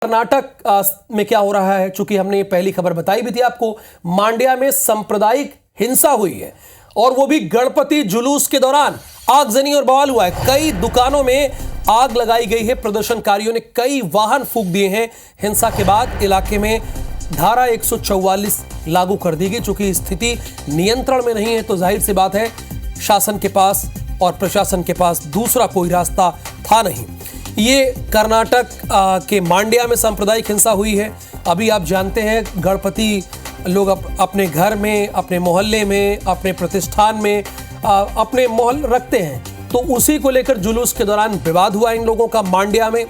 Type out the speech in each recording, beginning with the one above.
कर्नाटक में क्या हो रहा है, चूंकि हमने ये पहली खबर बताई भी थी आपको। मांड्या में सांप्रदायिक हिंसा हुई है और वो भी गणपति जुलूस के दौरान आगजनी और बवाल हुआ है। कई दुकानों में आग लगाई गई है, प्रदर्शनकारियों ने कई वाहन फूंक दिए हैं। हिंसा के बाद इलाके में धारा 144 लागू कर दी गई। चूंकि स्थिति नियंत्रण में नहीं है तो जाहिर सी बात है शासन के पास और प्रशासन के पास दूसरा कोई रास्ता था नहीं। ये कर्नाटक के मांड्या में सांप्रदायिक हिंसा हुई है। अभी आप जानते हैं गणपति लोग अपने घर में, अपने मोहल्ले में, अपने प्रतिष्ठान में अपने मोहल रखते हैं, तो उसी को लेकर जुलूस के दौरान विवाद हुआ इन लोगों का। मांड्या में,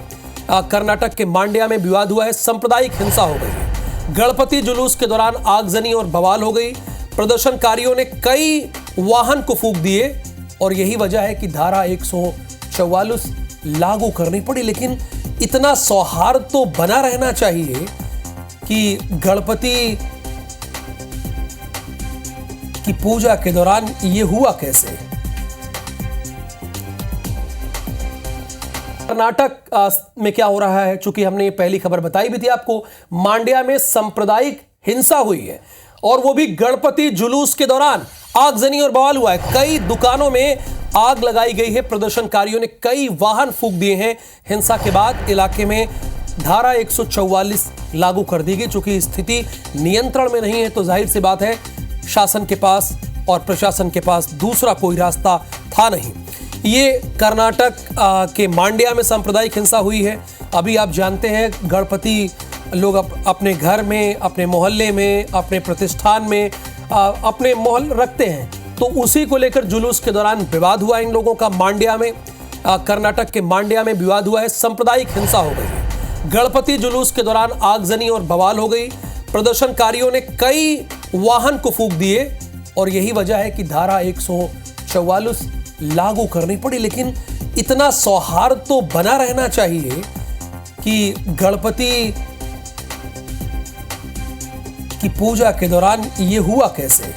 कर्नाटक के मांड्या में विवाद हुआ है, सांप्रदायिक हिंसा हो गई है। गणपति जुलूस के दौरान आगजनी और बवाल हो गई। प्रदर्शनकारियों ने कई वाहन को फूंक दिए और यही वजह है कि धारा 144 लागू करनी पड़ी। लेकिन इतना सौहार्द तो बना रहना चाहिए कि गणपति की पूजा के दौरान ये हुआ कैसे। कर्नाटक में क्या हो रहा है, चूंकि हमने ये पहली खबर बताई भी थी आपको। मांड्या में सांप्रदायिक हिंसा हुई है और वो भी गणपति जुलूस के दौरान आगजनी और बवाल हुआ है। कई दुकानों में आग लगाई गई है, प्रदर्शनकारियों ने कई वाहन फूंक दिए हैं। हिंसा के बाद इलाके में धारा 144 लागू कर दी गई। चूंकि स्थिति नियंत्रण में नहीं है तो जाहिर सी बात है शासन के पास और प्रशासन के पास दूसरा कोई रास्ता था नहीं। ये कर्नाटक के मांड्या में सांप्रदायिक हिंसा हुई है। अभी आप जानते हैं गणपति लोग अपने घर में, अपने मोहल्ले में, अपने प्रतिष्ठान में अपने मोहल रखते हैं, तो उसी को लेकर जुलूस के दौरान विवाद हुआ इन लोगों का। मांड्या में, कर्नाटक के मांड्या में विवाद हुआ है, सांप्रदायिक हिंसा हो गई है। गणपति जुलूस के दौरान आगजनी और बवाल हो गई। प्रदर्शनकारियों ने कई वाहन को फूंक दिए और यही वजह है कि धारा 144 लागू करनी पड़ी। लेकिन इतना सौहार्द तो बना रहना चाहिए कि गणपति की पूजा के दौरान ये हुआ कैसे।